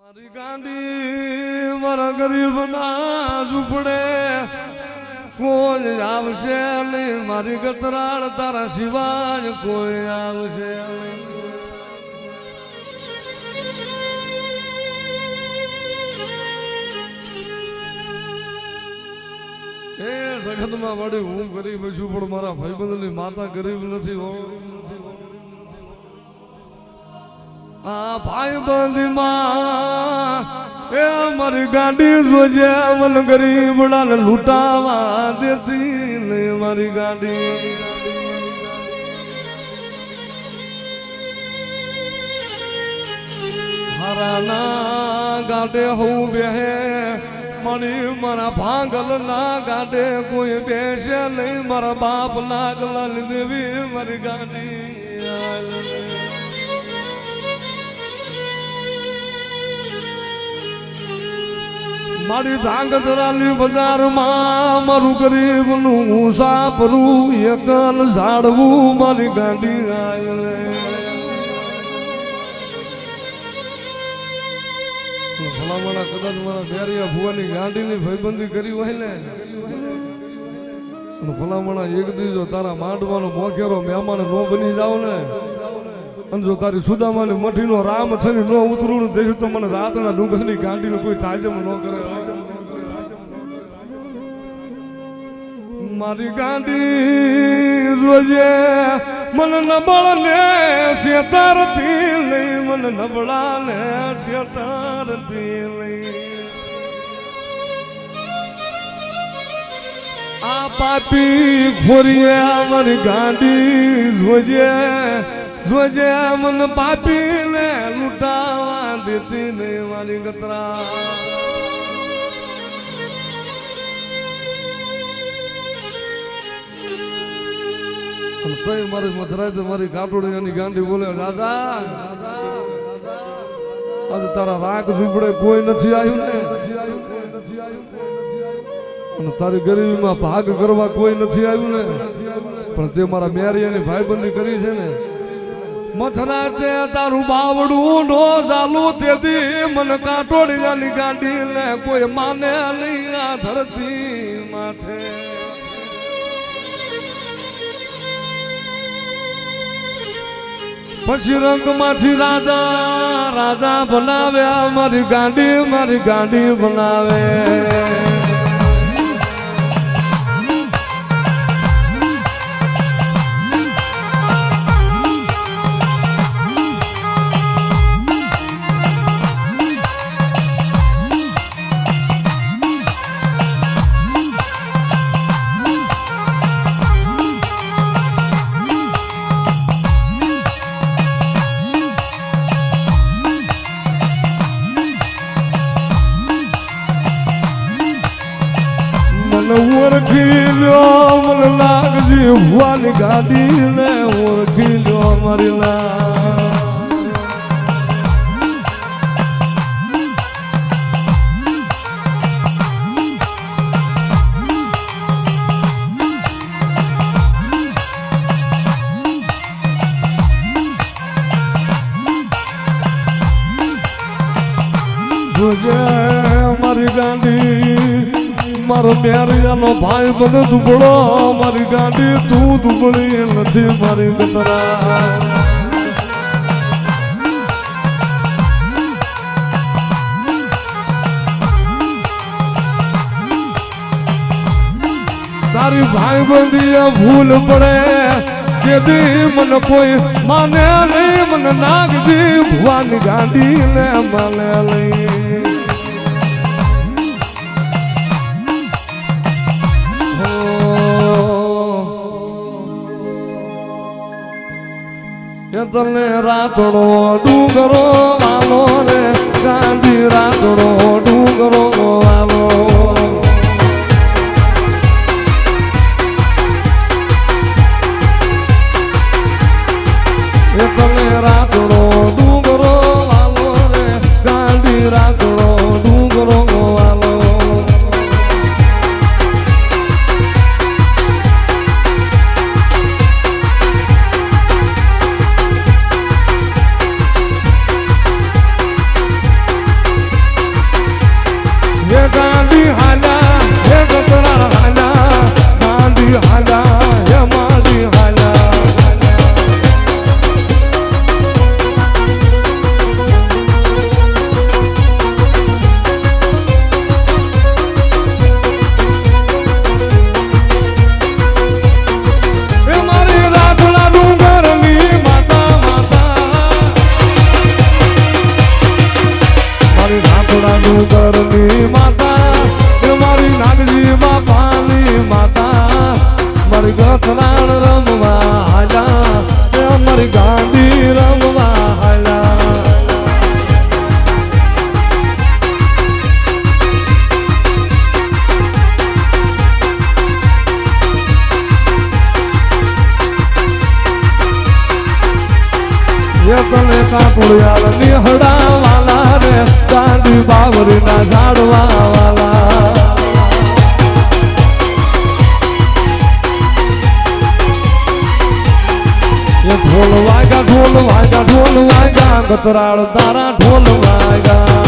મારી ગાંડી મારા ગરીબ ના ઝૂંપડે કોઈ આવશે નહીં, મારી ગતરાળ તારા સિવાય કોઈ આવશે નહીં. એ જગતમાં વળી હું ગરીબ છું, પણ મારા ભાઈબંધની માતા ગરીબ નથી હો. આ ભાઈબંધમાં એ મારી ગાડી જોજે મન ગરીબડાને લૂંટાવા દેતી નહીં. મારી ગાડી હારાના ગાડે હું બેહે, મારી મારા ભાંગલ ના ગાડે કોઈ બેસે નહીં. મારા બાપ નાગલા દેવી મારી ગાડી મારી ધાંગધ્રાની બજારમાં મારું ગરીબ નું મુસાફરું એકલ ઝાડવું મારી ગાડી આયલે. ભલામણા કદાચ મારા બેરિયા ભુવાની ગાડીની ભાઈબંધી કરી હોય ને, ભલામણા એક દીજો તારા માંડવાનો મોખેરો મહેમાન નો બની જાવ ને, અને જો તારી સુદામાની મઠીનો રામ છે ને નો ઉતરું જઈશું તો મને રાતના ડુંગરની ગાંડીનું કોઈ તાજમ ન કરે. મારી ગાંડી રોજે મને નબળ ને શેતારથી લઈ, મને નબળા ને શેતારથી લઈ. આ પાપી ખોરીએ મારી ગાંડી રોજે જોજે મન પાપી ને લૂંટાવા દેતી નહીં. મારી ગતરા મારી મથરાય મારી કાટોડી એની ગાંડી બોલે, રાજા આજે તારા રાગ ઝૂંપડે કોઈ નથી આવ્યું ને, અને તારી ગરીબીમાં ભાગ કરવા કોઈ નથી આવ્યું ને, પણ તે મારા મેરિયાની ભાઈબંધી કરી છે ને. મથરા તે તારું બાવડું નો ચાલુ તેથી મને કાટોડી જાની ગાંડી લે કોઈ માને નહીં આ ધરતી માથે. પછી રંગ માંથી રાજા રાજા બનાવ્યા, મારી ગાંડી બનાવે. ઓળખી લ્યો મને લાગજી ભુવાની ગાડી ને, ઓળખી લ્યો મારી જોજે મારી ગાડી મારો મેરિયાનો ભાઈ બને દુબળો. મારી ગાડી તું દુબળી નથી મારી ગતરા. તારી ભાઈબંધી ભૂલ પડે તેથી મને કોઈ માને નહીં, મને નાગજી ભુવાની ગાડી ને માને નહીં. તને રાતડો ડુંગરો આલો રે ગાંધી, રાતડો ડુંગરો આલો. તને રાતડો ડુંગરો આલો રે ગાંધી, રાતડો ડુંગરો આલો. એ ગાંધી હાલા એ ગતરાળ હાલા ગાંધી હાલા એ માડી હાલા એ મારી રાધડા ડુંગરની માતા મારી રાધડા ડુંગરની માતા એ મારી નાગજી બાપાની માતા મારી ગતરાણ રમવા હાલા એ મારી ગાંધી રમવા હાલા એ તને કાપડિયાલ નિહડા વાલા રે ગાંધી બાવરી ના ઝાડવા વાલા એ ઢોલ વાગ્યા ગતરાળ તારા ઢોલ વાગ્યા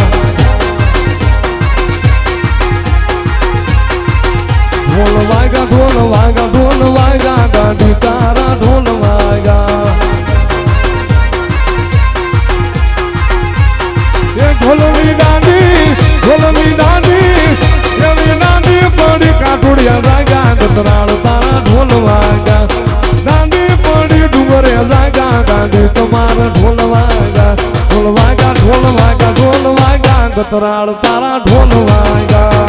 ઢોલ વાગ્યા ગાંધી તારા ઢોલ વાગ્યા ઢોલની દાંડી એવી દાંડી પડી કાઠોડિયા જાગ્યા ગતરાળ તારા ઢોલ વાગ્યા દાંડી પડી ડુંગરે જાગ્યા ગાંધી તમારા ઢોલ વાગ્યા ગતરાળ તારા ઢોલ વાગ્યા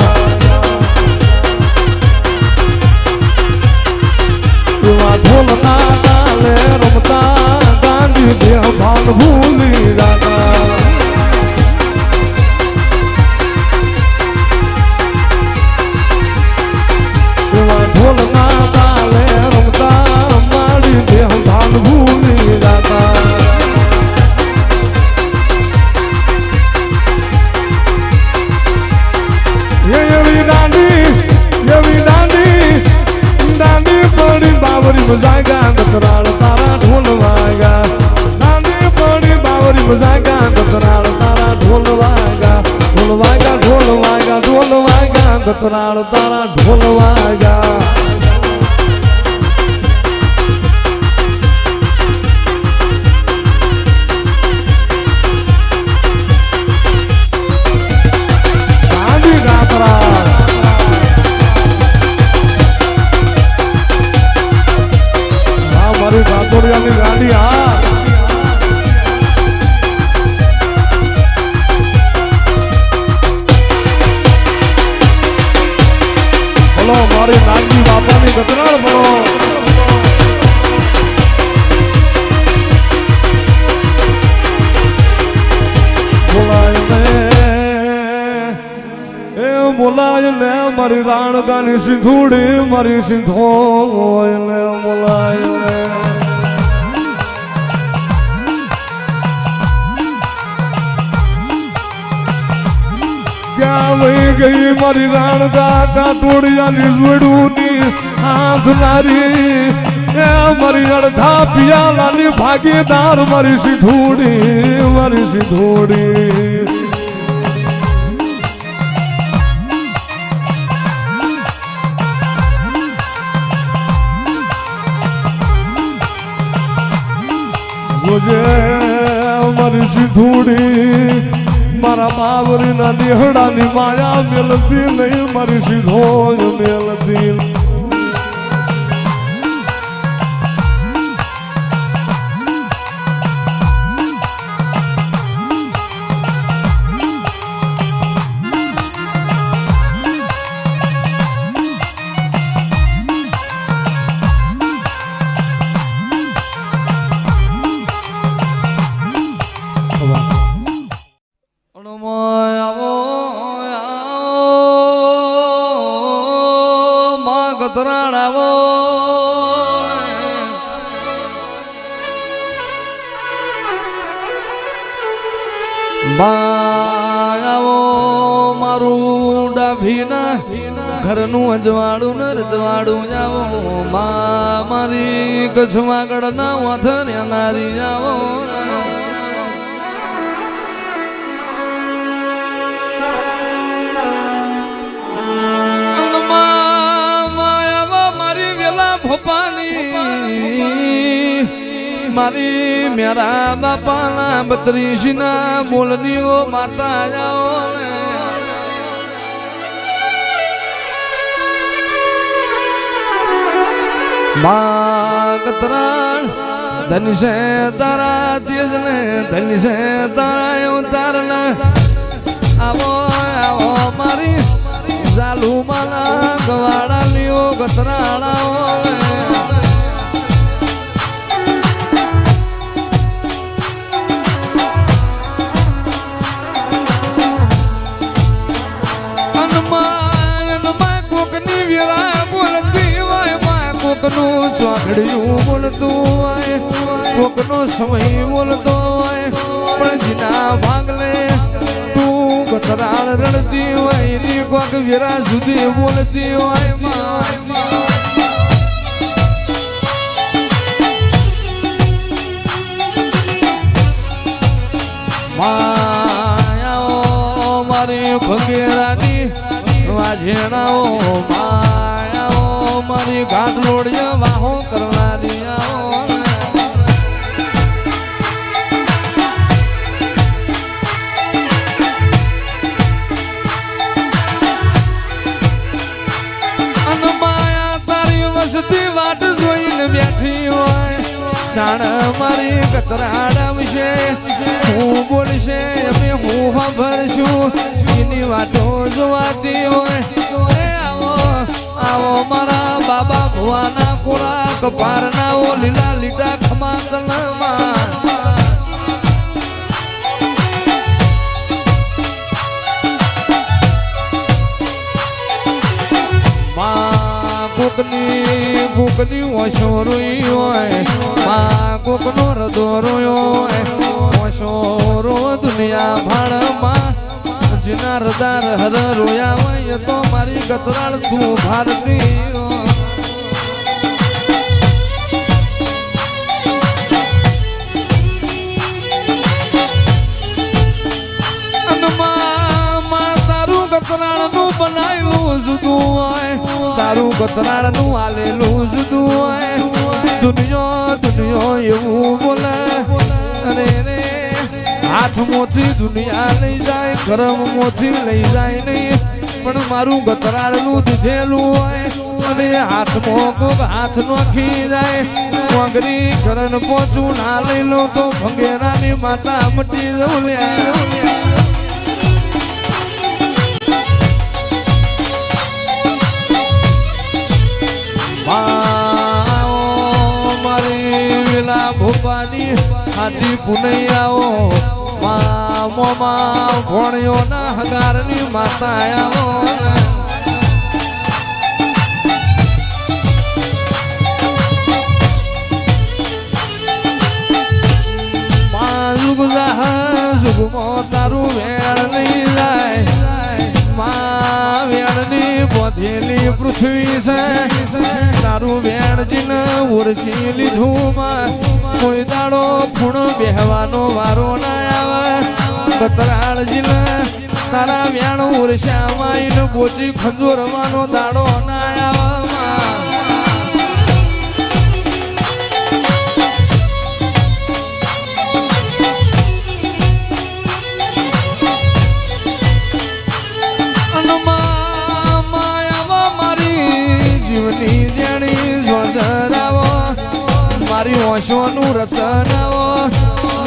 એવા ઢોલ ના તાલે રમતા ગાંધી દેહ ભાન ભૂલી જાતા ઢોલ ના તાલે રમતા મારી દેહ ભાન ભૂલી જાતા એવી દાંડી પડી બાવરી મજાગા ગતરાળ તારા ઢોલ વાગ્યા દાંડી પડી બાવરી મજાગા ગતરાળ તારા ઢોલ વાગ્યા ગતરાળ તારા ઢોલ વાગ્યા ગાંધી ગાતરા હા મારી ગાતોડિયાની ગાડી હા મારી નાગજી બાપાની ગતરાળ બોલો બોલાય ને મારી રાણગાની સિંધુડી મારી સિંધો ને બોલાય ને ક્યાં વહી ગઈ મારી રાણગા કાટોડિયાની જોડુની આંધનારી એ મારી અડધા પિયાલાની ભાગીદાર મારી સિંધુડી જોજે મારી સિંધુડી મારા બાવરી ના દેહડાની માયા મેલતી નહીં મારી સીધો મેલતી ગતરાળાવો બાળાવો મારું ડાભીના ઘરનું અજવાળું ને રજવાડું જાવો મારી કચ્છમાં ગળના વાથરે નારી જાવો મારી મેરા બાપાના 32 ના બોલનીઓ માતા જાઓ ને માગતરાણ ધન છે તારા તેજ ને ધન છે તારા ઉતારના આવો આવો મારી જાલુ માના ગવાડા લીઓ ગતરાળાઓ કોકનું ચોકડિયું બોલતું હોય કોકનો સમય બોલતો હોય પણ જીના ભાગલે તું ગતરાળ રડતી હોય એની કોક વેરા સુધી બોલતી હોય માયાઓ મારી ભગેરાની વાજેણાઓ મારી ઘાટ લોડિયા વાહો કરવાની માયા તારી વસતી વાટ જોઈને બેઠી હોય જાણ મારી કતરાડા વિશે હું બોલશે અમે હું ખબરશું એની વાતો જોવાતી હોય આવો મારા બાબા ભુવાના કોરા કપારના ઓ લીલા લીટા ખમા કલમાં કોકની ઓછો રોઈ હોય માં કોકનો રદો રોયો હોય ઓછો રો દુનિયા ભાણમાં જીના હૃદય હર રોયા હોય તો મારી ગતરાળ તું ભારતી તારું ગતરાળ નું બનાવેલું જુદું હોય તારું ગતરાળ નું આલેલું જુદું હોય દુનિયો એવું બોલે અરે રે હાથ મોથી દુનિયા લઈ જાય કરમ મોથી લઈ જાય નહીં પણ મારું ગતરાળનું દીધેલું હોય અને હાથમાં કોક હાથ નોખી જાય મોગરી કરણ પોચું ના લઈ લો તો ભંગેરાની માતા મટી જવું મારી વેલા ભોપાની હાથી પુનૈયાઓ મોમાં ભણ્યો ના હગારની માતા આવો જુગમાં તારું વેણ નહીં જાય માં વેણની બોધેલી પૃથ્વી છે તારું વેણ જીન ઉરસી લીધું કોઈ દાડો ખૂણો બેહવાનો વારો ના આવે કતરાળ જીન તારા વેણ ઉરસ્યામાં બોચી ખંજોરવાનો દાડો ના આવે મારી ઓશોનું રતન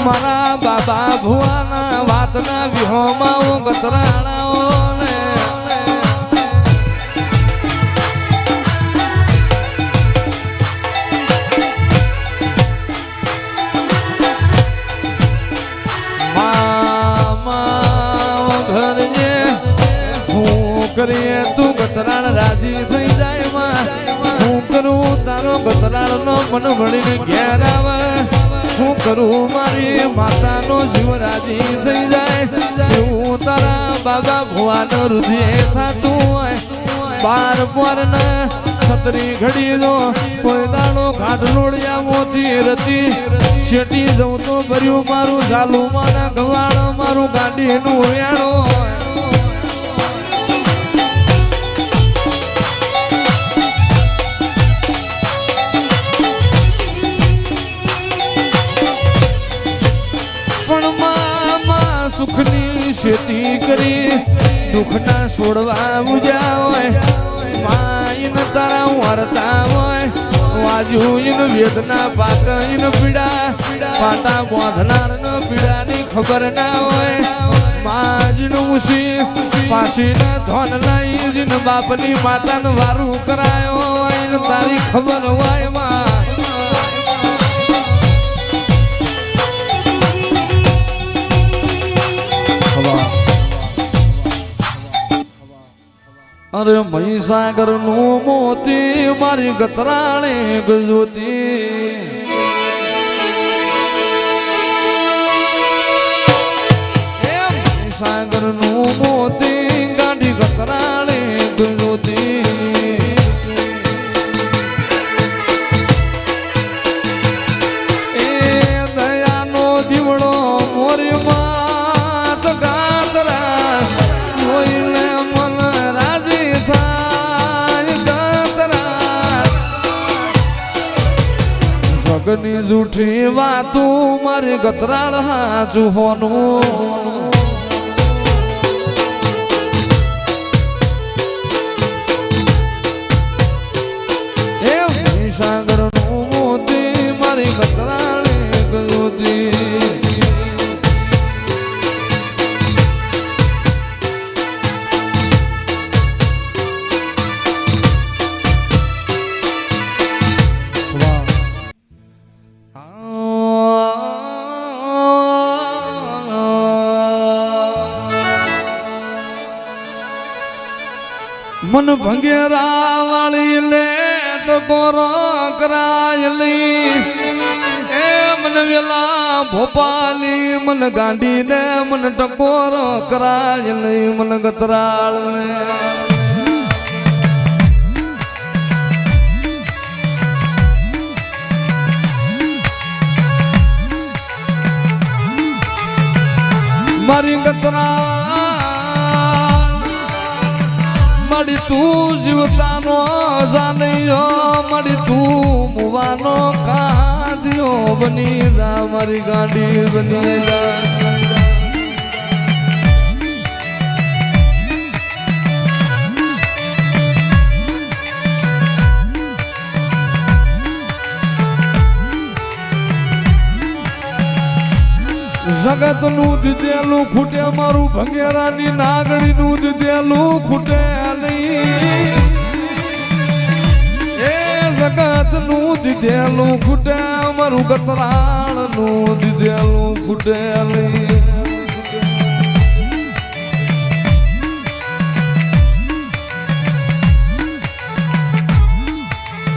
મારા બાબા ભુવાના વાતના વિહોમાં ગતરાણાઓ ઘરજે હું કરીએ તું ગતરાણ રાજી થઈ જાય હું કરું તારો ગતરાળ નો મન ભણીને ઘેર આવે હું કરું મારી માતાનો જીવ રાજી થઈ જાય હું તારા બાબા ભુવાનો રુધિર થતું હોય બાર પર ને છત્રી ઘડી દો કોઈ દાડો ઘાટ લોડિયા મોતી રતી શેટી જવું તો ભર્યું મારું ઝાલું મારા ગવાળ મારું ગાડીનું વેણો ભક્તિ કરી દુઃખના છોડવા મુજા હોય માઈન તારા વારતા હોય વાજુઈન વેદના પાકઈન પીડા પાટા બાંધનાર ન પીડાની ખબર ના હોય માજીન ઉસી પાસીને ધન લઈ જીન બાપની માતાને વારું કરાયો હોય તારી ખબર હોય માં અરે મહીસાગર નું મોતી મારી ગતરાણે ગજોતી મહીસાગર નું મોતી ગાંડી ગતરાણે ગજોતી એ દયાનો દીવડો મોરી માત ગાતરા જોઈને મન રાજી થાય ગાતરા જગની જૂઠી વાતું મારી ગતરાળ હાચું હોનું સાગર નું મોતી મારી ગતરાણે ગજોતી મન ભંગેરા વાળી લે ટકોરો કરાયલી એ મન વેલા ભોપાલી મન ગાંડી ને મન ટકોરો કરાયલી મન ગતરાળ ને મારી ગતરાળ મારી તું જીવતાનો જાણ્યો મારી તું મુવાનો કાઢ્યો બની જા મારી ગાંડી બની જા જગત નું દીધેલું ખૂટે મારું ભંગેરાની નાગડી નું દીધેલું ખૂટે નહીં એ જગત નું દીધેલું ખૂટે મારું ગતરાળ નું દીધેલું ખૂટે નહીં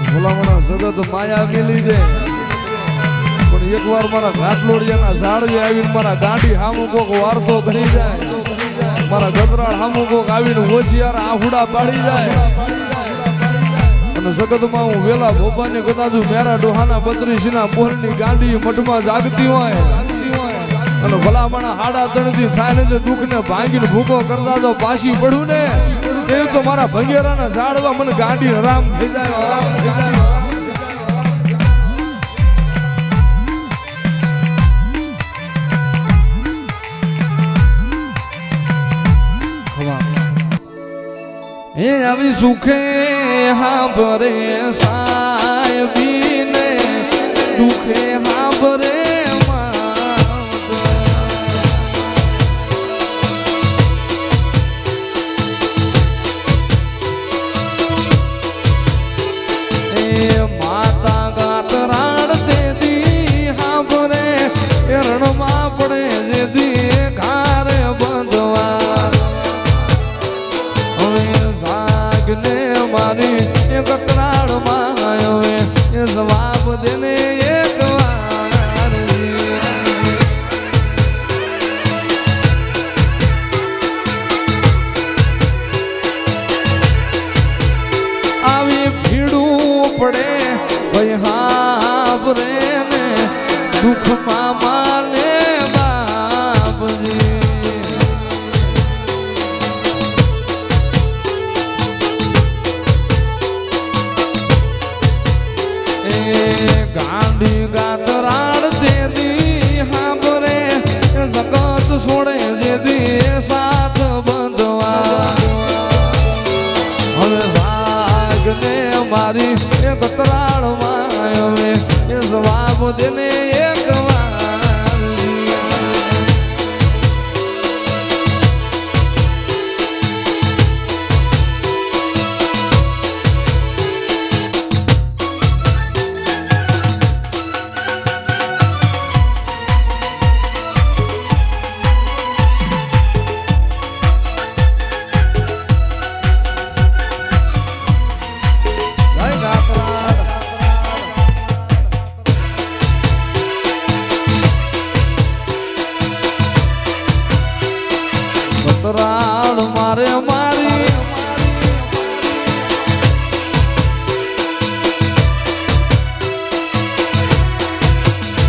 ભોલામણા જગત માયા મેલી જાય એક વાર મારા ઘાટલોડિયાના ઝાડે આવીને મારા ગાંડી હામું કોક વારતો કરી જાય મારા ગતરાળ હામું કોક આવીને હોશિયાર આહુડા પાડી જાય અને જગતમાં હું વેલા ભોપાને કદાચ મેરા ડોહાના 32 ના પોરની ગાંડી મઠમાં જાગતી હોય અને ભલામણા હાડા તણથી થાય ને દુઃખને ભાંગીને ભૂકો કરતા તો પાછી પડું ને એમ તો મારા ભંગેરાના ઝાડવા મને ગાંડી હરામ થઈ જાય હરામ થઈ જાય એ આવી સુખે હાંભરે સાહેબીને દુખે હાંભરે માતા ગાત રાડતે દી હાંભરે રણમાં પડે જે દી ઘારે બંધવા ને મારી એક ગતરાળ માં આવ્યો એ જવાબ દેને એક વાર જેને એક વાર સતરાળ મારે મારી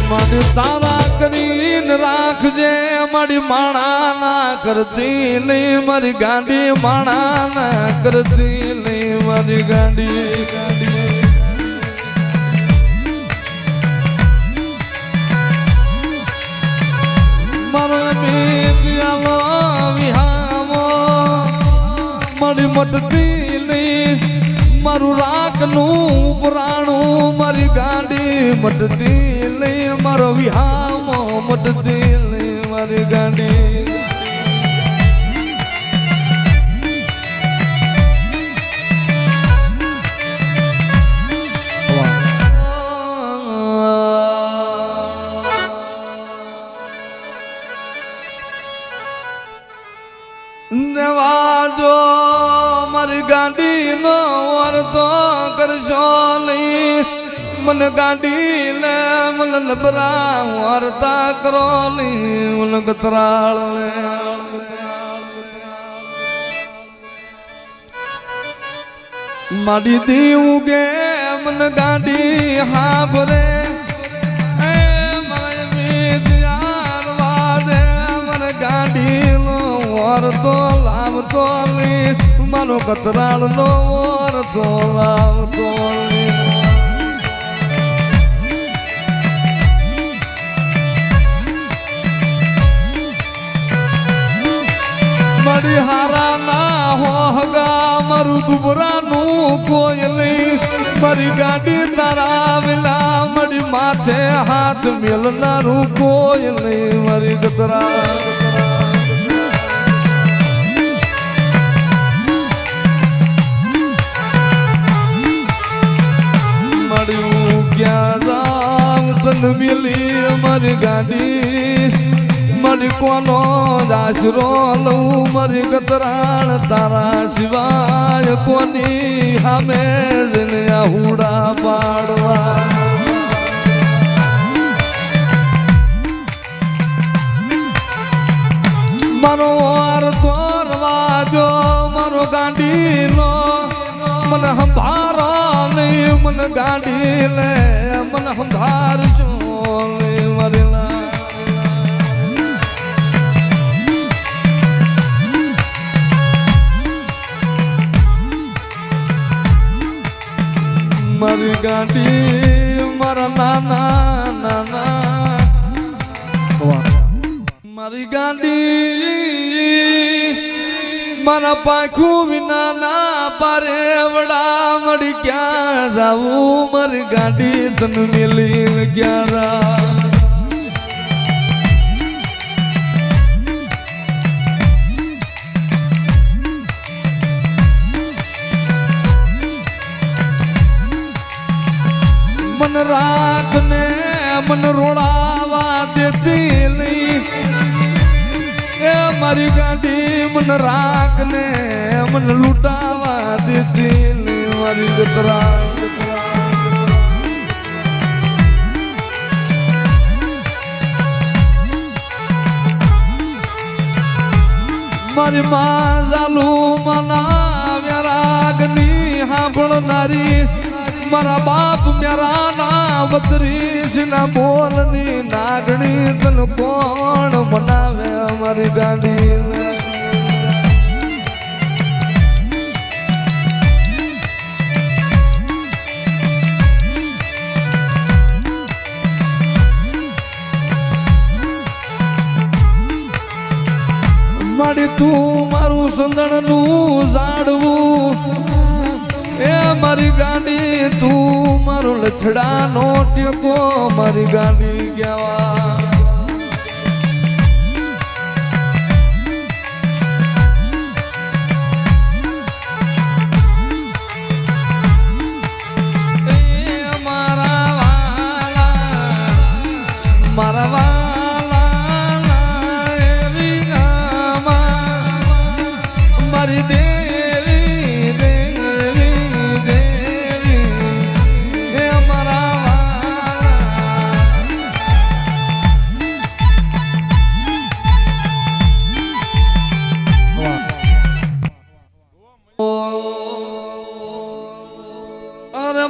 મારી તારા કરીને રાખજે મારી માણા ના કરતી નહીં મારી ગાંડી માણા ના કરતી નહીં મારી ગાંડી મારો બેટિયાનો વિહામો મારી મટતી નહીં મારું રાખનું પુરાણું મારી ગાંડી મટતી નહીં મારો વિહામો મટતી નહીં મારી ગાંડી દેવાજો મારી ગાંડી નો વર્તો કરશો નહીં મને ગાંડી ને મને લબરા વાર્તા કરો નહીં મને ગતરાળ માડી દીવું ગે મને ગાંડી હા ભરે તો લાવતો મારો કતરાળ નો વરતો લાવતો મારી હારા ના હોગા મારું દુબરાનું કોઈ નહીં મારી ગાડી તારા વેલા મારી માથે હાથ મેલનારું કોઈ નહીં મારી કતરાળ ક્યાં રામ તન મિલી મારી ગાડી મારી કોનો આશરો લઉં મારી કતરાળ તારા સિવાય કોની સામે જઈને હુડા પાડવા મારો અર્થો રવાજો મારો ગાંડીનો મને સંભારો નહીં મને ગાડી લે મને સંભારજો મરેલા મારી ગાડી મારા નાના નાના મારી ગાડી મારા પાખું વિના ના પારે વડા મળી ક્યાં જાવું મારી ગાડી તન મેલી ક્યાં મન રાખ ને મન રોડાવા દેતી નહીં એ મારી ગાડી મન રાખ ને મન લૂંટાવા દેતી નહીં મારી ગતરા મારી માં ચાલુ મનાવ્યા રાગની સાંભળનારી મારા બાપ મેરા ના બત્રીસ ના બોલની નાગણી તન કોણ મનાવે અમારી ગાડી માડી તું મારું સંદણ નું ઝાડવું એ મારી ગાડી તું મારો લછડાનો ટેકો મારી ગાડી ગયા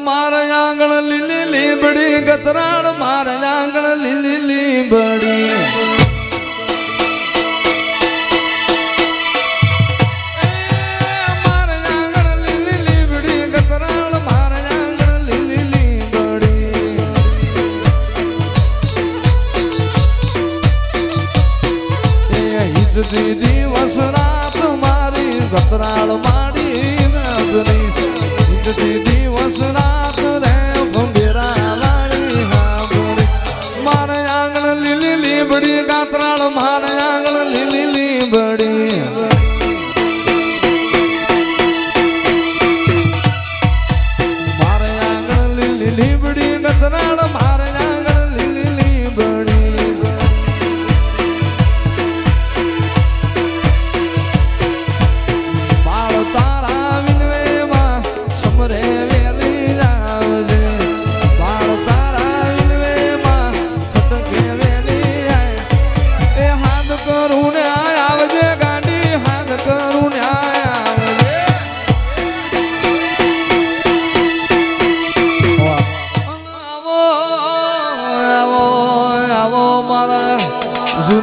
મારા આંગણ લીલી લીબડી ગતરાળ મારા આંગણ લીલી લીબડી મારા આંગણ લીલી લીબડી ગતરાળ મારા આંગણ લીલી લીબડી હિજ દીદી વસરાત મારી ગતરાળ માડી નાદની હિજ દીદી વસરાત રે ભંભેરા વાળી હાબડી મારા આંગણ લીલી લીબડી ગાત્રાળ મારા આંગણ લીલી લીબડી મારા આંગણ લીલી લીબડી ગાત્રાળ મારા આંગણ લીલી લીબડી બાળ તારા વિનવેમાં સમરે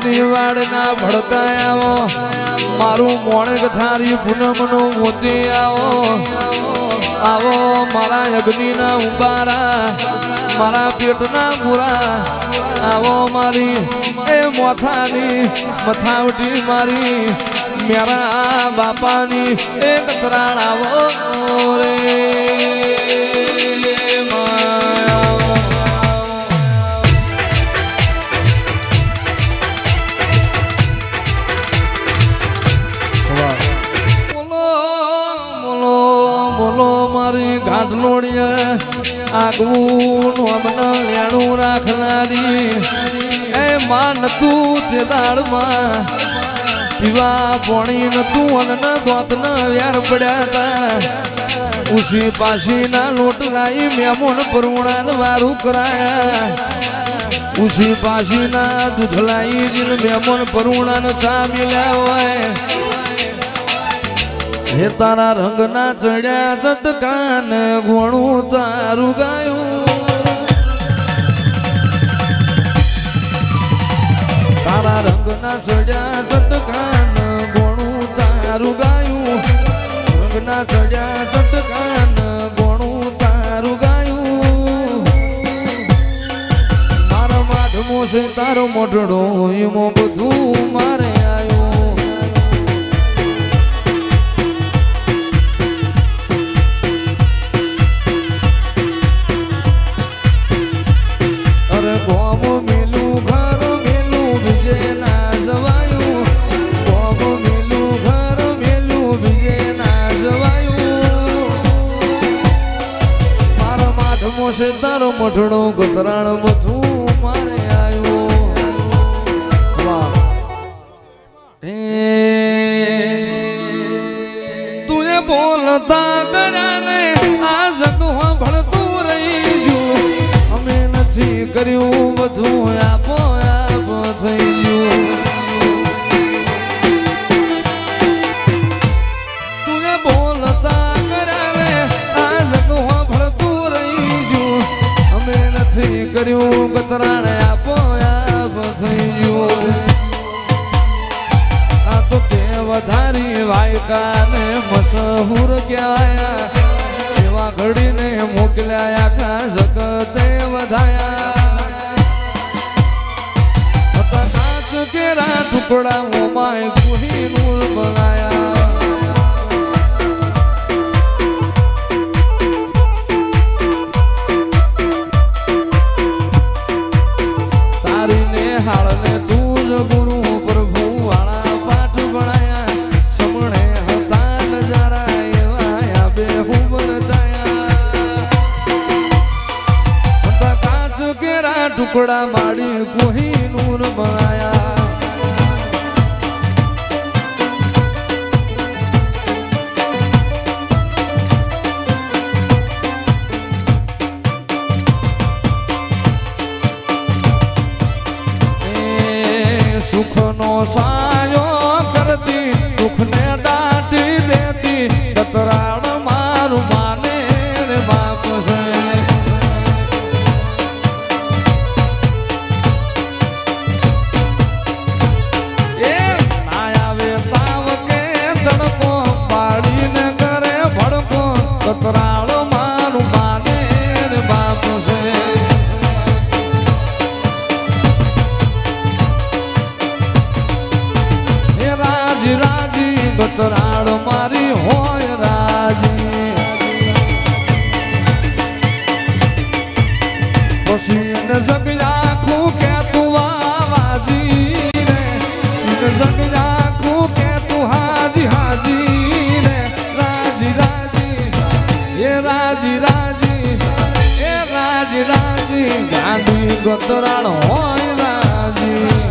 જૂની વાડના ભડકાયાવો મારું મોણક થારી પૂનમનો મોતી આવો આવો મારા અગ્નિના ઉંબારા મારા પેટના પૂરા આવો મારી એ મોથાની મથાવટી મારી મેરા બાપાની એ કતરાણ આવો રે આગવું અમને લેણું રાખનારી એ માં નતું તે દાળમાં પીવા પોણી નતું અને દોતના વ્યાર પડ્યા હતા ઉસી પાસીના લોટ લાઈ મેમોન પરુણાને વારું કરાયા ઉસી પાસીના દૂધ લાઈ જીન મેમોન પરુણાને ચા મિલ્યા હોય હે તારા રંગના ચડ્યા ચટકાન ઘોણું તારું ગાયું તારા રંગના ચડ્યા ચટકાન ઘોણું તારું ગાયું રંગના ચડ્યા ચટકાન ઘોણું તારું ગાયું મારા માધમો છે તારો મોઢડો એમાં બધું મારે આવ્યું તારો મઠડો ગતરાણ બધું મારે આવ્યો તું એ બોલતા કર્યાને આ જગવા ભણતું રહી ગયું અમે નથી કર્યું બધું આપો આપ થઈ ગયું તું એ બોલતા કર્યાને આ જગવા ભણતું રહી ગયું અમે નથી કર્યું ગતરાણે આપો આપ થઈ ગયું આ તો તે વધારી વાયકાને મશહૂર કહેવાયા સેવા ઘડીને મોકલ્યા આખા જગતે વધાયા હતા કાચ કેરા ટુકડા મોમાય કુહી નૂર બનાયા ટુકડા માડી કોહિનૂર બનાયા સુખનો સાયો કરતી દુઃખને દાટી દેતી કતરાળ મારું માને રે બાપ છે એ ના આવે તાવ કે તડકો પાડીને કરે ભડકો કતરાળ મારું માને રે બાપ છે રાજી બતરાળ મારી હોય રાજી પછી એને જગયાખું કે તું વાજી રે એને જગયાખું કે તું હાજી હાજી રે રાજી રાજી એ રાજી રાજી એ રાજી રાજી ગાંધી બતરાળ હોય રાજી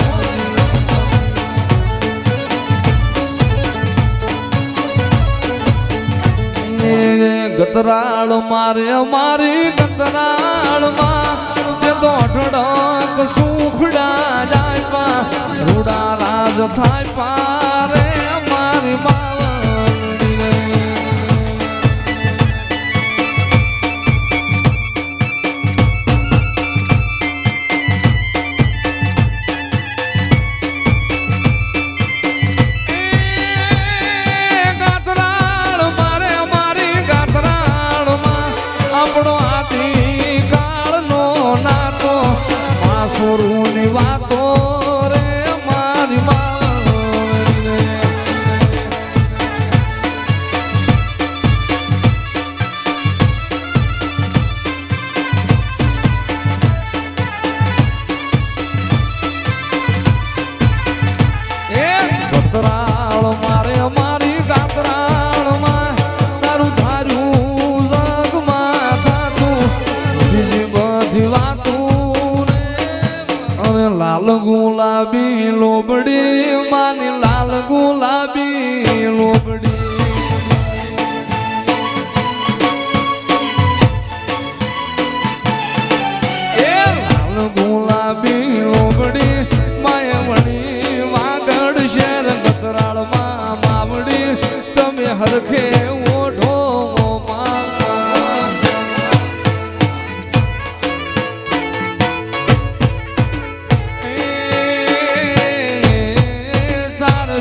ગતરાળ મારે મારી ગતરાળ માં તો ઢળક સુખડા જાય પા રૂડા રાજ થાય પારે મારી બાવડી આપણો આથી કાળનો નાતો માસુરની વાતો રે મારી માવડી એ ગતરાળ મારે મારી ગાતરાળમાં તારું ધાર્યું લાલ ગુલાબી લોબડી માની લાલ ગુલાબી લોબડી એ લાલ ગુલાબી લોબડી માયવણી વાગડ શેર ગતરાળ માં માવડી તમે હરખે ઓઢો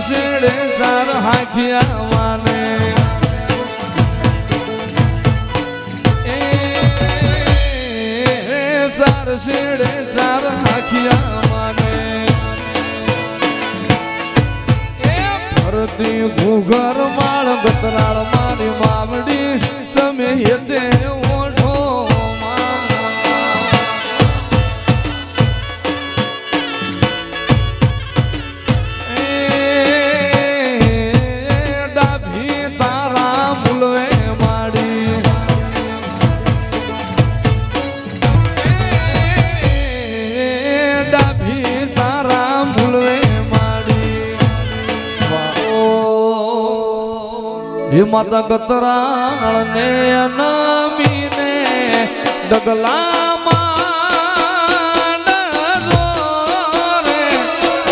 શેડે ચાર હાખિયા માને ચાર શેડે ચાર હાખિયા માને એ ફરતી ઘૂઘર માળ ગતરાળ મારી માવડી તમે હેતે ઓઢો માતા ગતરાળ ને નમીને ડગલામાં રે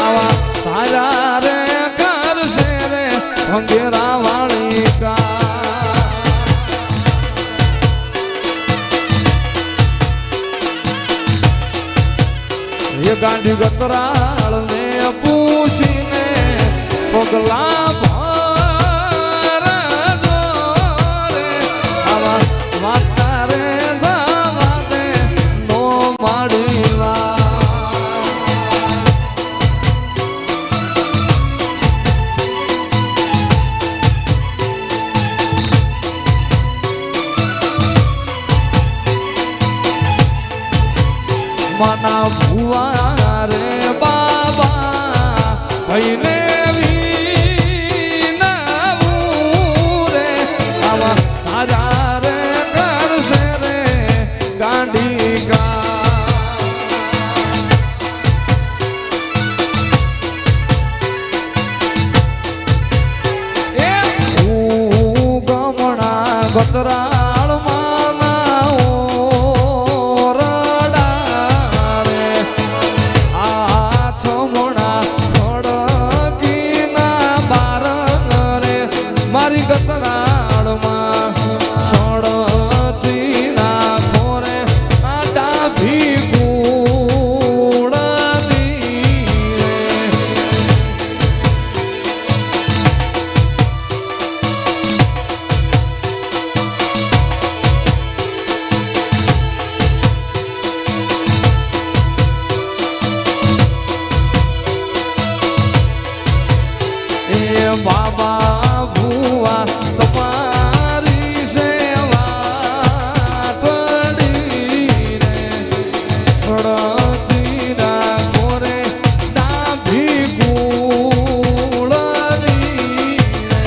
આવા તારા રે કરશે રે ભંગેરા વાળી એ ગાંડી ગતરાળ ને પૂછીને પગલા મના ભુવા રે બાબા ભાઈને વિનાવું રે આવા તારા રે કરશે રે ગાંડી ગા ગતરાળમાં ના ઓરડા રે હાથ મોણા ખડકીના બાર રે મારી ગતરાળમાં સડતી ના ખોરે આ ડાભી બાબા ભુવા તમારી સેવા તડી રે સડતી ના મોરે ડાભી કુળની રે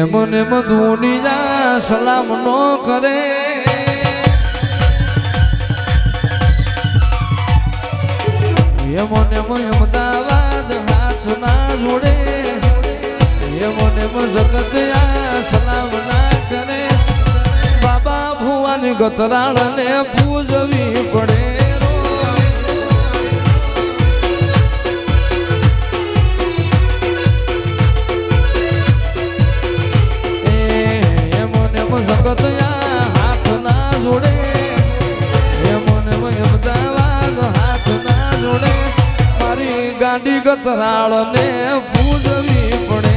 મને મધુનિયા સલામ નો કરે મને અમદાવાદ હાથ ના જોડે મને જગતયા સલામ ના કરે બાબા ભુવાની ગતરાળ ને પૂજવી પડે જગતયા હાથ ના જોડે મને અમદાવાદ હાથ ના જોડે મારી ગાડી ગતરાળ ને પૂજવી પડે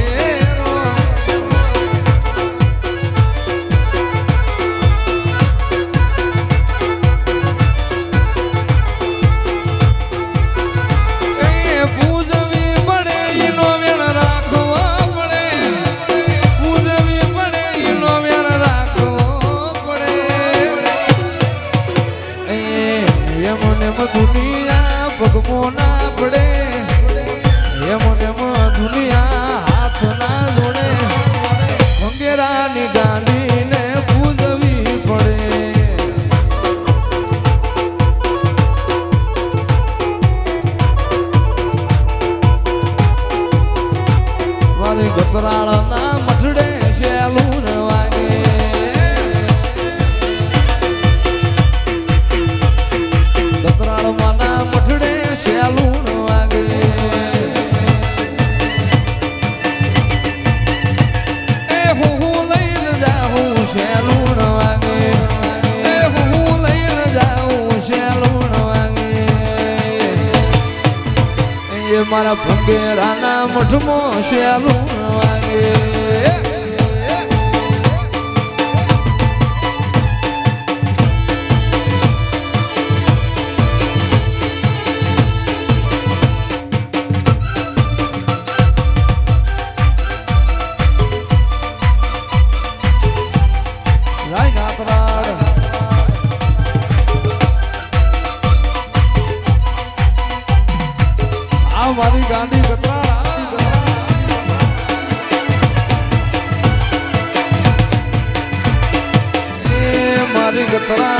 પૂજવી પડે એનો વેણ રાખવો પડે પૂજવી પડે એનો વેણ દુનિયા પગમો ના પડે એમને દુનિયા હાથ ના જોડે મંગેરાની ગાંધીને પૂજવી પડે મારી ગતરાળ ના મઠડે શેલું વાગે ગતરાળમાંના મઠડે શેલું વાગે એ હું લઈને જાઉં શેલું વાગે એ હું લઈને જાઉં શેલું વાગે એ મારા ભંગેરાના મઠમાં શેલું વાગે મારી ગાંડી મારી ગતરા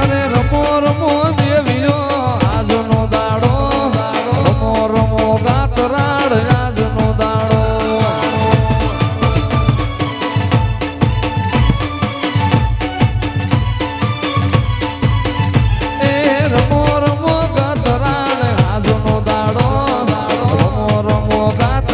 અરે રમો રમો દેવીઓ આજનો દાડો રમો રમો ગાતરાડ આજનો દાડો રમો રમો ગાતરાડ આજનો દાડો રમો રમો ગાત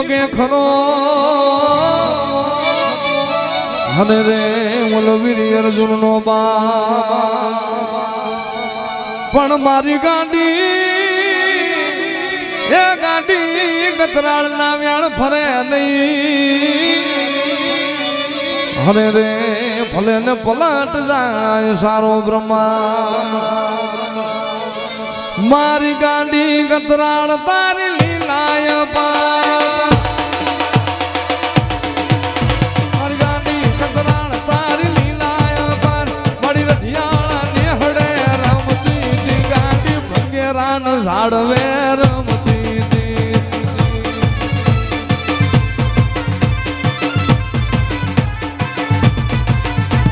પગે ખરો અને રે ઓલો વીર અર્જુન નો બા પણ મારી ગાંડી એ ગાંડી ગતરાળ ના વ્યાણ ફરે નહીં હરે રે ભલે ને પલટ જાય સારો બ્રહ્મા મારી ગાંડી ગતરાળ તારી લીલાય પા મારી ગાંડી ગતરાળ તારી લીલાય પાર મારી રઢિયાળા નેહડે રમતી ગાંડી ભંગેરાન ઝાડવે રમતી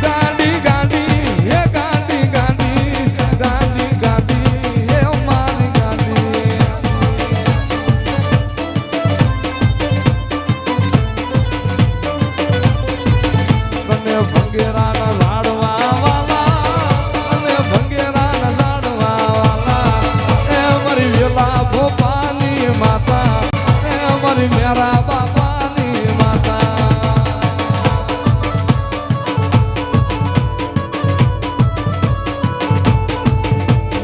ગાંડી ગાંડી હે ગાંડી ગાંડી ગાંડી ગાંડી હે મારી ગાંડી તને ભંગેરાના ઝાડવા વાલા તને ભંગેરાના ઝાડવા વાલા એ મારી વેલા ભોપાની માતા એ મારી મેરા બાપાની માતા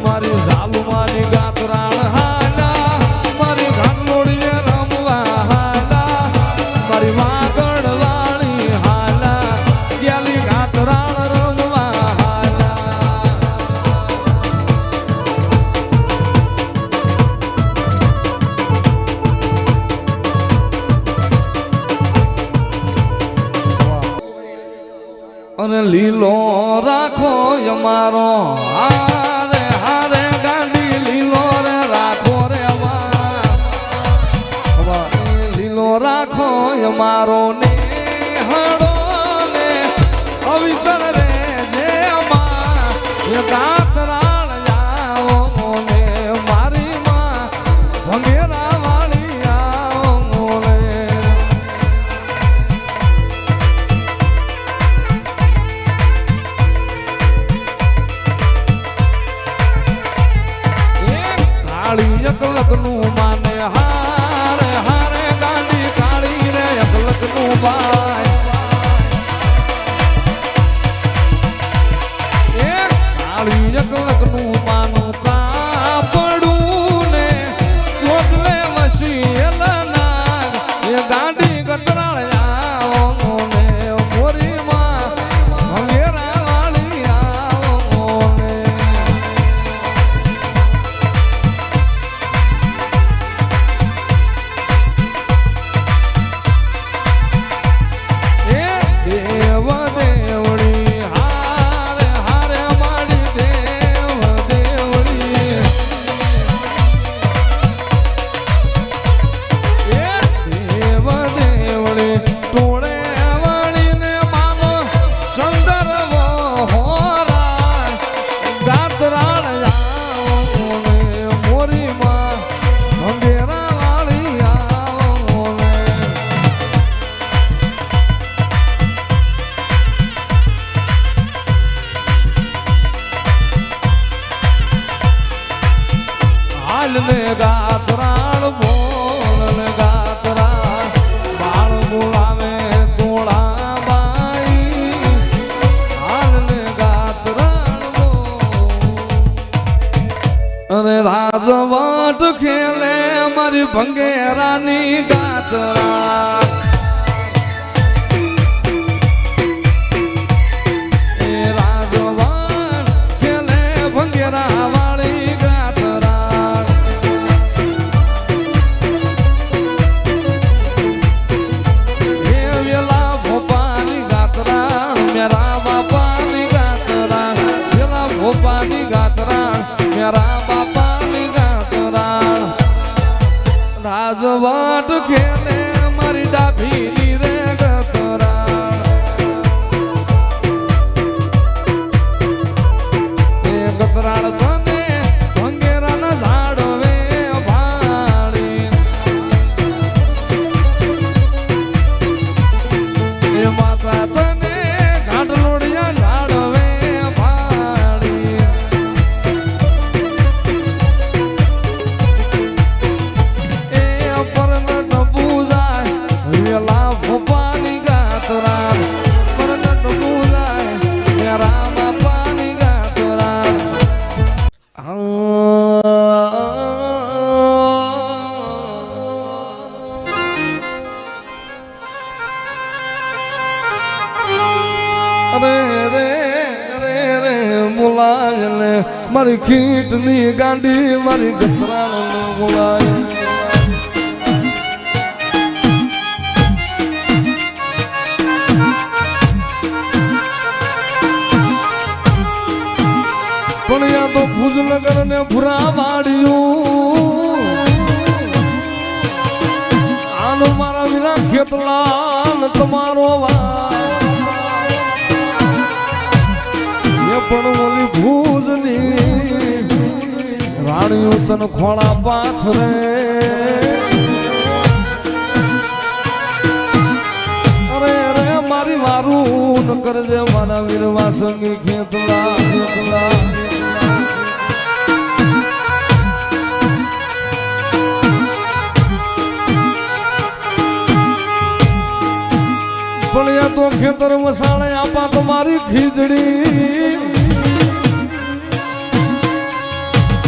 મારી ઝાલુમાની ગાતરાણ હાલા મારી ઘાટલોડીએ રમવા હાલા મારી વાગડ વાણી હાલા ગેલી ગાતરાણ રમવા હાલા અને લીલો રાખો અમારો હારે હારે ગાંડી લીલો રે રાખો રે લીલો રાખો અમારો ને હડો ને અવિચર રે જે અમાર ગાતરાળ જાઓ ને મારી માં ભંગેરા વાળી આવો રે કાળી અકલક નું માને હારે હારે ગાંડી કાળી રે અકલક નું ભાઈ એ કાળી અકલક નું માનું કાપડું ને ચોટલે વસી નાગ એ ગાંડી ગતરાળ આવો ને મોરી માં ભંગેરા વાળી આવો ને દેવ દેવડી હારે હારે મારી દેવ દેવડી દેવ દેવડી ટોળે વાળીને માનો સુંદર હોરા ગાતરાળ આવો ને મોરી માં ભંગેરા વાળી આવો ને હાલ ને ગાતરાળ બોલ ને ગાતરાળ બાળ બોલાવે તોળા બાઈ હાલ ને ગાતરાળ બોલ અરે રાજવટ ખેલે મારી ભંગેરાની ગાતરાળ એ રાજવટ ખેલે ભંગેરા વાળી ગાતરાળ હે વેલા ભોપાની ગાતરાળ મેરા બાપાની ગાતરાળ વેલા ભોપાની ગાતરાળ મેરા બાપાની ગાતરાળ રાજવટ ખેલે મારી ડાભીની રે ગાતરાળ એ ગતરાળ તને ભંગેરાના ઝાડવે ભાળી એ માતા તને ઘાટલોડિયા ઝાડવે ભાળી બોલાય મારી ખીટની ગાંડી મારી ગતરાણને બોલાય પણ યા તો ભુજનગર ને ભૂરા વાડ્યું આનો મારા વિના ખેતલાલ તમારો એ પણ ઓલી ભુજની રાણીઓ તન ખોળા પાથરે અરે રે મારી વારું ન કરજે મારા વીરવા સંગી ખેતલા ખેતલા પણ તો ખેતર મસાળે આપા તમારી ખીજડી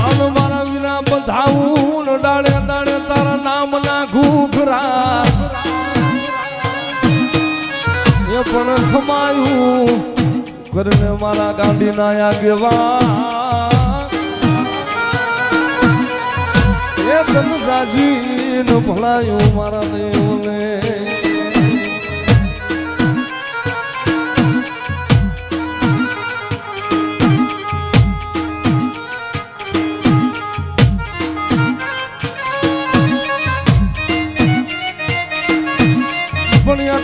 આમ મારા વિના બંધાવું ડાળે ડાળે તારા નામ ના ઘૂઘરા એ પણ ખમાયું કરીને મારા ગાંડી ના આગેવા એ તમ સાજી ન ભણાયું મારા દેવને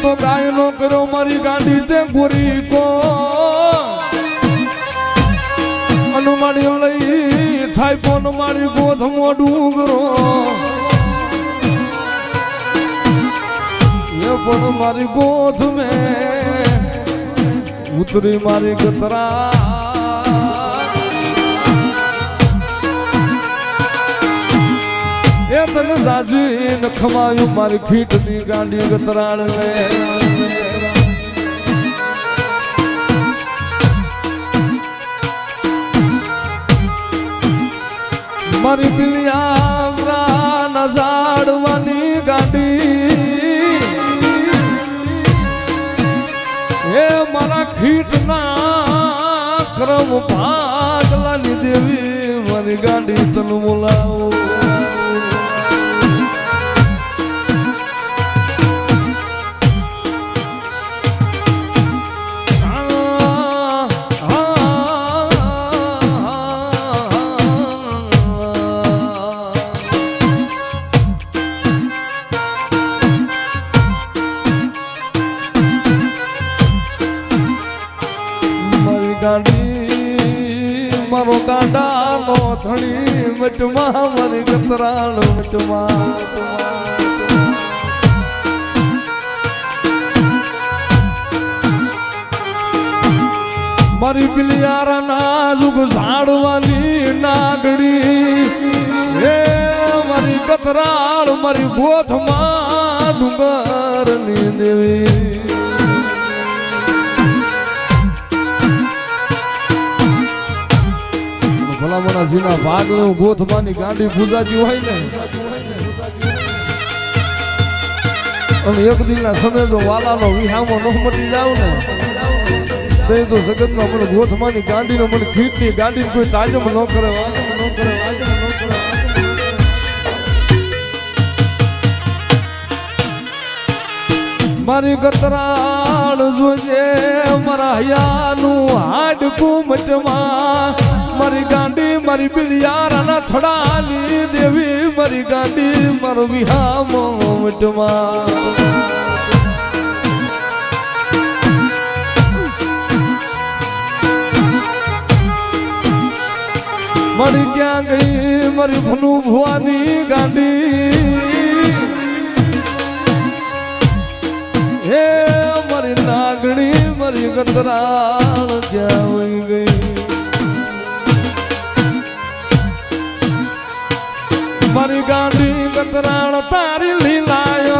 તો ગાય નો કરો મારી ગાંડી તે ગોરી કો અનુમાડી લઈ થાય પોન મારી ગોધ મોડુગરો એ પણ મારી ગોધ મે ઉતરી મારી ગતરા એ તને જાજી ન ખમાયું મારી ખીટની ગાંડી ગતરાળ લે મારી પિલિયા ના ઝાડવાની ગાંડી એ મારા ખીટના કરમ ભાગલાની દેવી મારી ગાંડી તને બોલાવો મારો કાંડાનો ધણી મચમાં મારી ગતરાળ મચમાં મારી પિલિયારા નાજુક ઝાડવાની નાગડી હે મારી ગતરાળ મારી ગોથમાં ડુંગરની દેવી ભલામણા જીના ભાગ લેવું ગોથમાની ગાંડી પૂજાજી હોય ને અને એક દિનના સમય જો વાલાનો વિહામો ન મટી જાવ ને તો જગતમાં મને ગોથમાની ગાંડીનો મને ખીટની ગાંડી કોઈ તાજમ ન કરે મારી ગતરાળ જોજે મારા હયાનું હાડકું મચમાં મારી ગાંડી મારી પિલિયારાના થડાની દેવી મારી ગાંડી મારો વિહામો મટમાં મારી ક્યાં ગઈ મારી ભનુ ભુવાની ગાંડી હે મારી નાગણી મારી ગતરાળ ક્યાં વહી ગઈ મારી ગાંડી ગતરાળ તારી લીલાય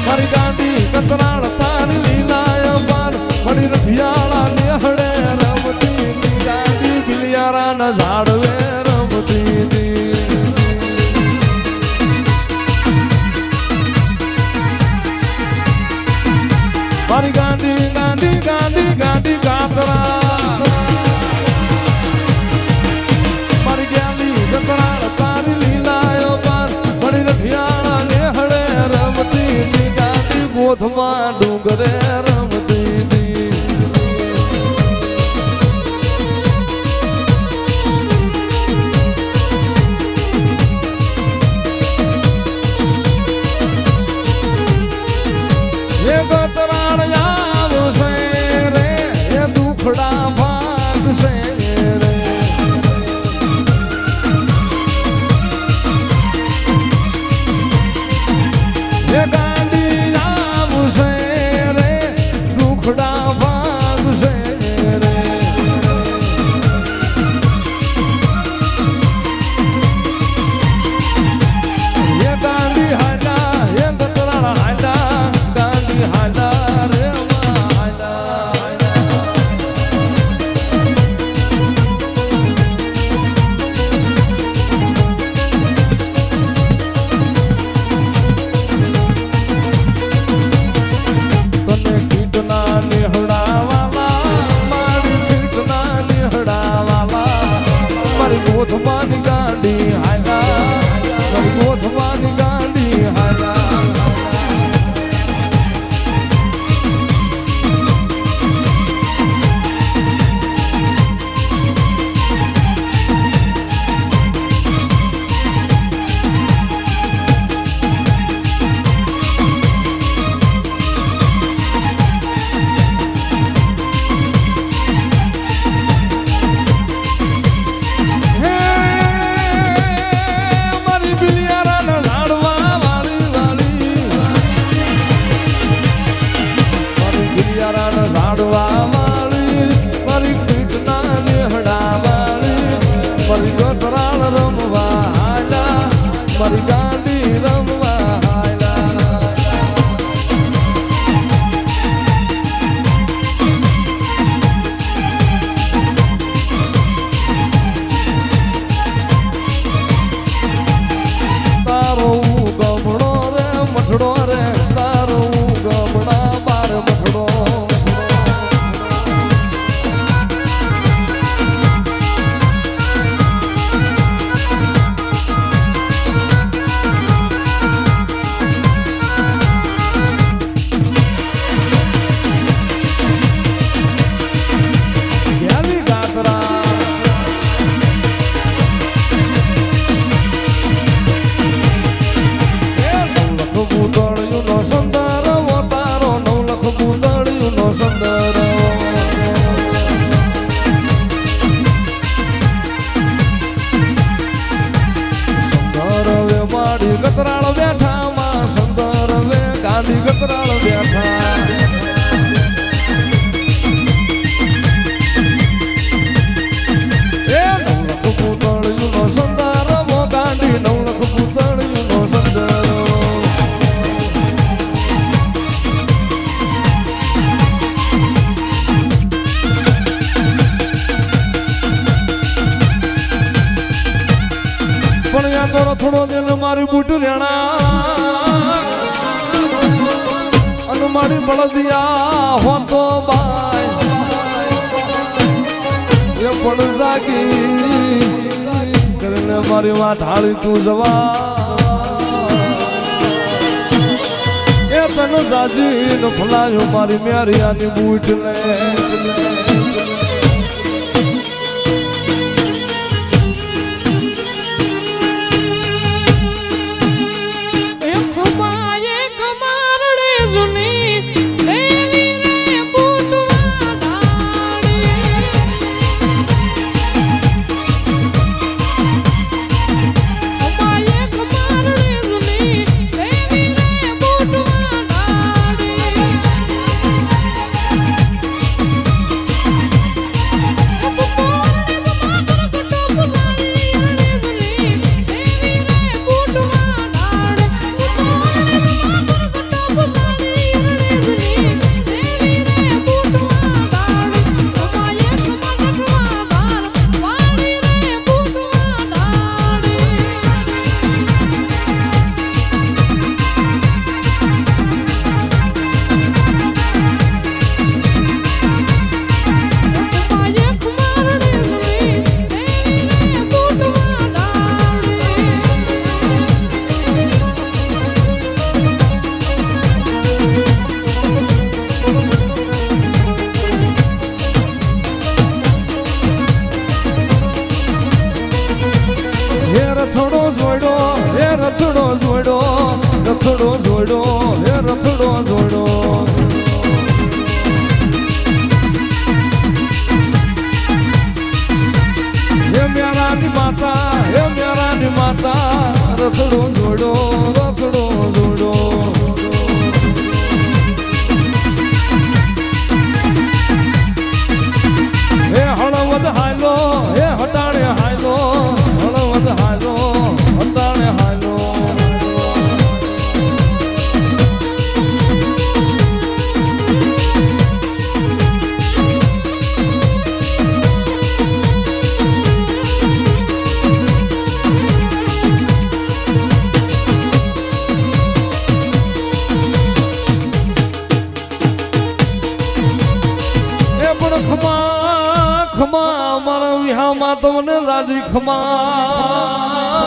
મારી ગાંડી ગતરાળ તારી લીલાય મારી રથિયાળા નેહળે રમતી ગાંડી બિલિયારા ના ઝાડવે રમતી મારી ગાંડી રમવા ડુંગરે રમતી હતી. એ ગતરાળ આવશે રે એ દુખડા ભાગશે રે. એ ગાંડી આવશે રે દુખડા ભાગશે રે. એ ગાંડી હાડા એ ગતરાળ હાડા ગાંડી હાડા રે હાડા. તને કીટના નિહડાવાલા મારી કીટના નિહડાવાલા મારી ગોથવાની ગાંડી હાલા મારી ગોથવાની ગાંડી હાલા. મારી કીટના નિહડાવાળી મારી ગતરાળ રમવા હાલા મારી ગાંડી રમવા હાલા. તારો ગમણો રે મઠડો રે તારો ગમણા બાર મઠડો. ગતરાળ બેઠા માં સુંદર વે ગાંધી ગતરાળ બેઠા. એ નવલખ પૂતળિયું નો સુંદર મો ગાંધી નવલખ પૂતળિયું નો સુંદર. પણ યા તો થોડો દિલ મારી બૂટ રેણા અને મારી બળદિયા હોતો બાય એ પણ જાગી કરીને મારી વાત હાળી તું જવા એ તને જાજી ન ફલાયો મારી મેરિયાની બૂટ લે. રથડો જોડો હે રથડો જોડો હે મેરાની માતા રથડો જોડો રથડો જોડો હે હળવદ હાલો હે હટાણે હાલો હળવદ હાલો હટાણે હાલો ખમા મારા વિહામાં તમને રાજી ખમા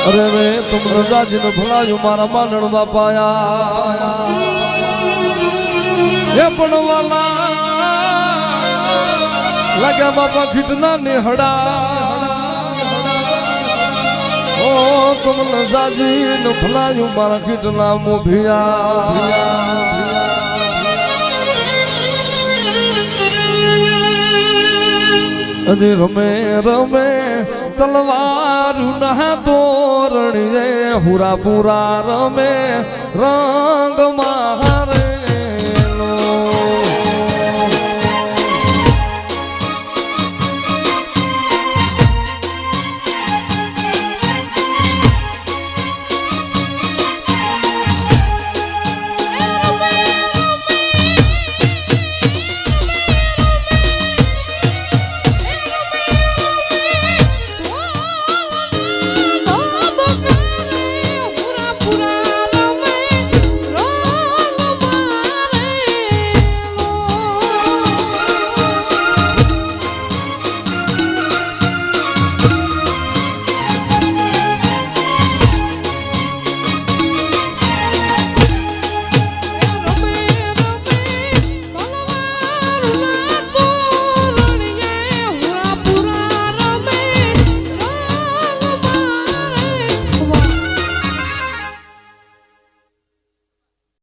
અરે રે તમને રાજી ને ભલાયું મારા માનણ બાપાયા એ પણ વાલા લાગ્યા બાપા ખીટના નેહડા ઓ તમને રાજી ને ભલાયું મારા ખીટના મોભિયા અને રમે રમે તલવારું ના તોરણીએ હુરાપુરા રમે રંગ મહાર